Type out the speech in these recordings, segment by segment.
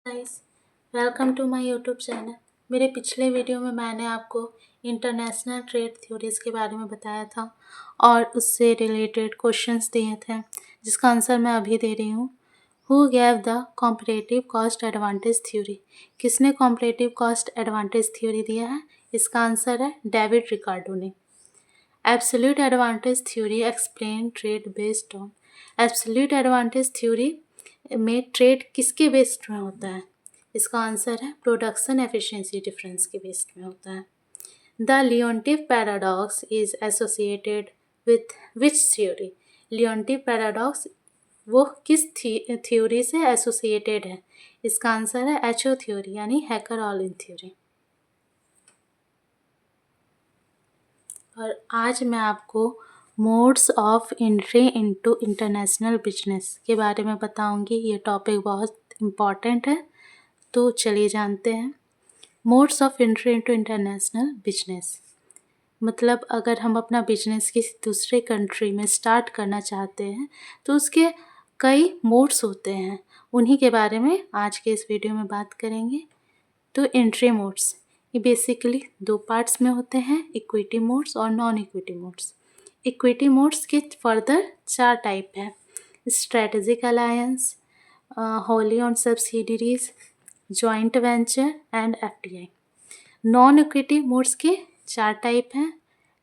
Guys, welcome to my YouTube channel. मेरे पिछले video में मैंने आपको इंटरनेशनल ट्रेड थ्योरीज के बारे में बताया था और उससे रिलेटेड क्वेश्चंस दिए थे जिसका आंसर मैं अभी दे रही हूँ। Who gave the comparative cost advantage theory? किसने कॉम्परेटिव कॉस्ट एडवांटेज थ्योरी दिया है? इसका आंसर है डेविड रिकार्डो ने। Absolute advantage theory explain trade based on. Absolute advantage theory में ट्रेड किसके बेस्ड में होता है? इसका आंसर है प्रोडक्शन एफिशिएंसी डिफरेंस के बेस्ड में होता है। The Leontief paradox is associated with which theory? Leontief paradox वो किस थ्योरी से एसोसिएटेड है? इसका आंसर है एचओ थ्योरी यानी हैकर-ऑलिन थ्योरी। और आज मैं आपको modes of entry into international business के बारे में बताऊंगी। ये टॉपिक बहुत इम्पॉर्टेंट है, तो चलिए जानते हैं। Modes of entry into international business मतलब अगर हम अपना बिजनेस किसी दूसरे कंट्री में स्टार्ट करना चाहते हैं तो उसके कई मोड्स होते हैं, उन्हीं के बारे में आज के इस वीडियो में बात करेंगे। तो एंट्री मोड्स ये बेसिकली दो पार्ट्स में होते हैं, इक्विटी मोड्स और non equity modes. Equity modes के फर्दर 4 टाइप है: strategic alliance, wholly owned subsidies, joint venture and FTI. Non equity modes के 4 टाइप हैं: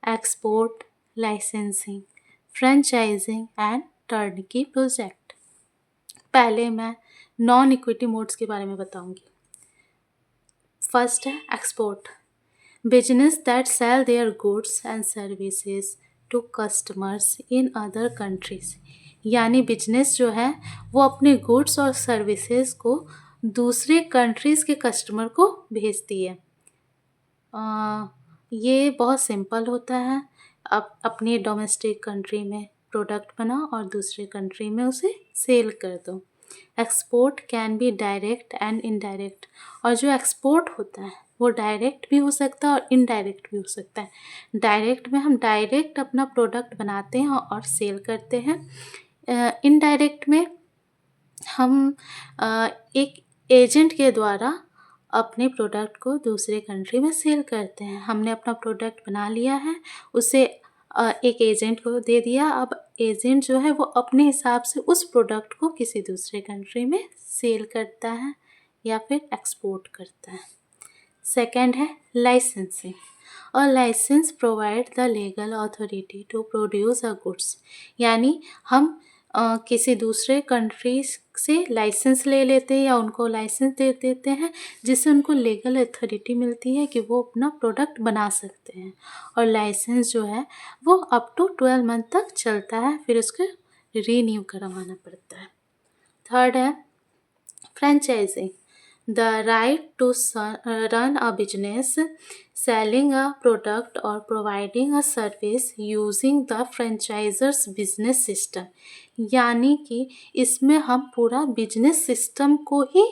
export, licensing, franchising and turnkey project. पहले मैं नॉन इक्विटी मोड्स के बारे में बताऊंगी। फर्स्ट है export, business that sell their goods and services to customers in other countries. यानी बिजनेस जो है वो अपने गुड्स और सर्विसेज को दूसरे कंट्रीज़ के कस्टमर को भेजती है। ये बहुत सिंपल होता है। आप अपनी डोमेस्टिक कंट्री में प्रोडक्ट बनाओ और दूसरे कंट्री में उसे सेल कर दो। Export can be direct and indirect, और जो एक्सपोर्ट होता है वो डायरेक्ट भी हो सकता है और इनडायरेक्ट भी हो सकता है। डायरेक्ट में हम डायरेक्ट अपना प्रोडक्ट बनाते हैं और सेल करते हैं। इनडायरेक्ट में हम एक एजेंट के द्वारा अपने प्रोडक्ट को दूसरे कंट्री में सेल करते हैं। हमने अपना प्रोडक्ट बना लिया है, उसे एक एजेंट को दे दिया। अब एजेंट जो है वो अपने हिसाब से उस प्रोडक्ट को किसी दूसरे कंट्री में सेल करता है या फिर एक्सपोर्ट करता है। सेकंड है लाइसेंसिंग। और license provide the legal authority to produce a goods. यानी हम किसी दूसरे कंट्री से लाइसेंस ले लेते हैं या उनको लाइसेंस दे देते हैं, जिससे उनको लीगल अथॉरिटी मिलती है कि वो अपना प्रोडक्ट बना सकते हैं। और लाइसेंस जो है वो अप टू 12 मंथ तक चलता है, फिर उसको रीन्यू करवाना पड़ता है। थर्ड है franchising, the right to run a business selling a product or providing a service using the franchisor's business system। यानी कि इसमें हम पूरा बिजनेस सिस्टम को ही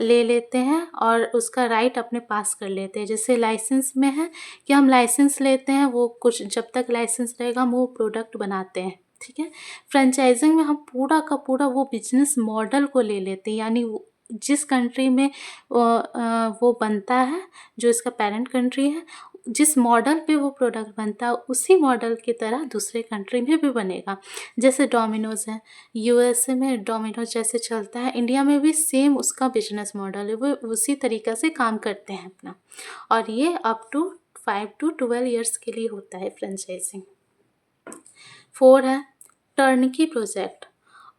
ले लेते हैं और उसका राइट अपने पास कर लेते हैं। जैसे लाइसेंस में है कि हम लाइसेंस लेते हैं, वो कुछ जब तक लाइसेंस रहेगा हम वो प्रोडक्ट बनाते हैं, ठीक है। फ्रेंचाइजिंग में हम पूरा का पूरा वो बिजनेस मॉडल को ले लेते हैं, यानी जिस कंट्री में वो बनता है, जो इसका पेरेंट कंट्री है, जिस मॉडल पे वो प्रोडक्ट बनता है उसी मॉडल की तरह दूसरे कंट्री में भी बनेगा। जैसे डोमिनोज़ है, यूएसए में डोमिनोज जैसे चलता है, इंडिया में भी सेम उसका बिजनेस मॉडल है, वो उसी तरीक़ा से काम करते हैं अपना। और ये अप टू 5 to 12 ईयर्स के लिए होता है फ्रेंचाइजिंग। 4 है टर्नकी प्रोजेक्ट।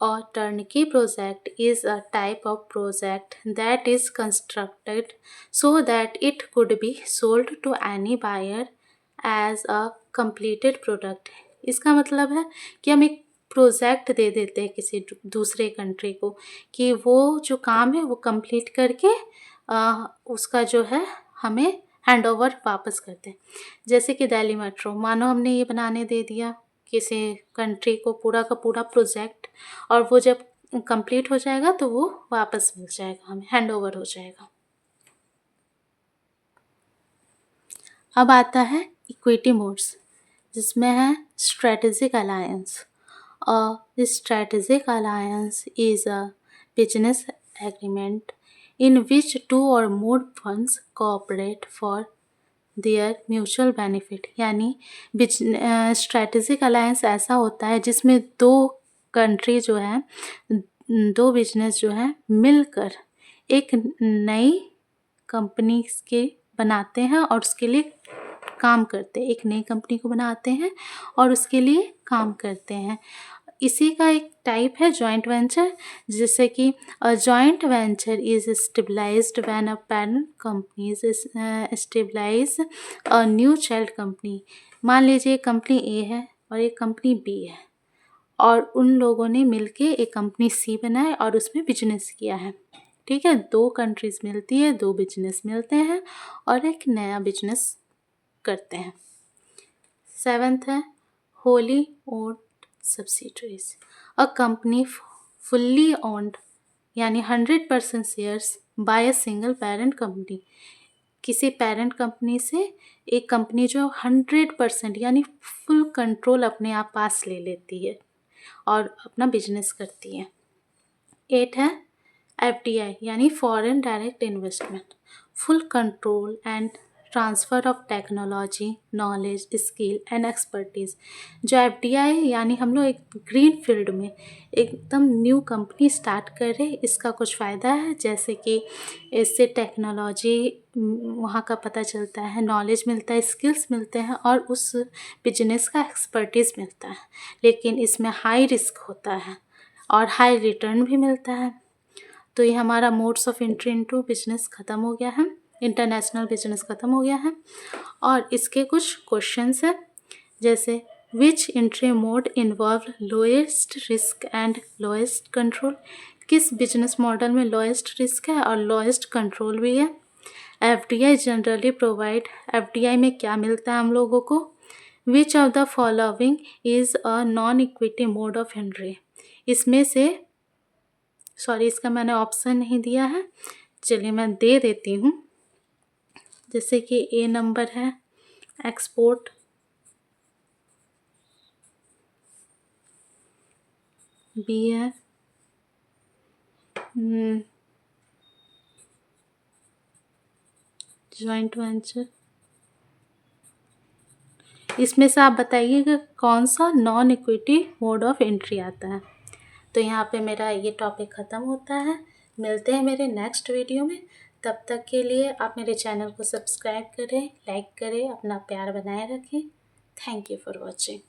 और turnkey project is a type of project that is constructed so that it could be sold to any buyer as a completed product। इसका मतलब है कि हम एक प्रोजेक्ट दे देते हैं किसी दूसरे कंट्री को कि वो जो काम है वो कंप्लीट करके उसका जो है हमें हैंड ओवर वापस करते हैं। जैसे कि दिल्ली मेट्रो, मानो हमने ये बनाने दे दिया किसी कंट्री को पूरा का पूरा प्रोजेक्ट, और वो जब कंप्लीट हो जाएगा तो वो वापस मिल जाएगा, हमें हैंड ओवर हो जाएगा। अब आता है इक्विटी मोड्स, जिसमें है स्ट्रेटेजिक अलायंस। और strategic alliance is a business agreement in which two or more funds cooperate for their mutual benefit। यानी स्ट्रेटेजिक अलायंस ऐसा होता है जिसमें दो कंट्री जो है, दो बिजनेस जो है मिलकर एक नई कंपनी के बनाते हैं और उसके लिए काम करते हैं, एक नई कंपनी को बनाते हैं और उसके लिए काम करते हैं। इसी का एक टाइप है जॉइंट वेंचर, जिससे कि a joint venture is stabilized when a parent company stabilize a new child company. मान लीजिए कंपनी ए है और एक कंपनी बी है और उन लोगों ने मिलके एक कंपनी सी बनाई और उसमें बिजनेस किया है। ठीक है, दो कंट्रीज मिलती है, दो बिजनेस मिलते हैं और एक नया बिजनेस करते हैं। 7th है wholly owned subsidiaries। A company fully owned यानी 100% shares by a single parent company. किसी पेरेंट कंपनी से एक कंपनी जो 100% यानी फुल कंट्रोल अपने आप पास ले लेती है और अपना बिजनेस करती है। 8 है FDI यानी foreign direct investment. Full control and transfer of technology, knowledge, skill and expertise. जो FDI यानी हम लोग एक ग्रीन फील्ड में एकदम न्यू कंपनी स्टार्ट कर रहे हैं, इसका कुछ फ़ायदा है, जैसे कि इससे टेक्नोलॉजी वहाँ का पता चलता है, नॉलेज मिलता है, स्किल्स मिलते हैं और उस बिजनेस का एक्सपर्टीज़ मिलता है। लेकिन इसमें हाई रिस्क होता है और हाई रिटर्न भी मिलता है। तो ये हमारा modes of entry into business ख़त्म हो गया है, इंटरनेशनल बिजनेस ख़त्म हो गया है। और इसके कुछ क्वेश्चंस हैं, जैसे which entry mode involve lowest risk and lowest control. किस बिजनेस मॉडल में लोएस्ट रिस्क है और लोएस्ट कंट्रोल भी है। FDI जनरली प्रोवाइड, FDI में क्या मिलता है हम लोगों को। Which of the following is a non equity mode of entry. इसमें से इसका मैंने ऑप्शन नहीं दिया है, चलिए मैं दे देती हूँ। जैसे कि ए नंबर है एक्सपोर्ट, बी है जॉइंट वेंचर। इसमें से आप बताइएगा कौन सा non equity mode of entry आता है। तो यहाँ पे मेरा ये टॉपिक ख़त्म होता है। मिलते हैं मेरे नेक्स्ट वीडियो में। तब तक के लिए आप मेरे चैनल को सब्सक्राइब करें, लाइक करें, अपना प्यार बनाए रखें। Thank you for watching.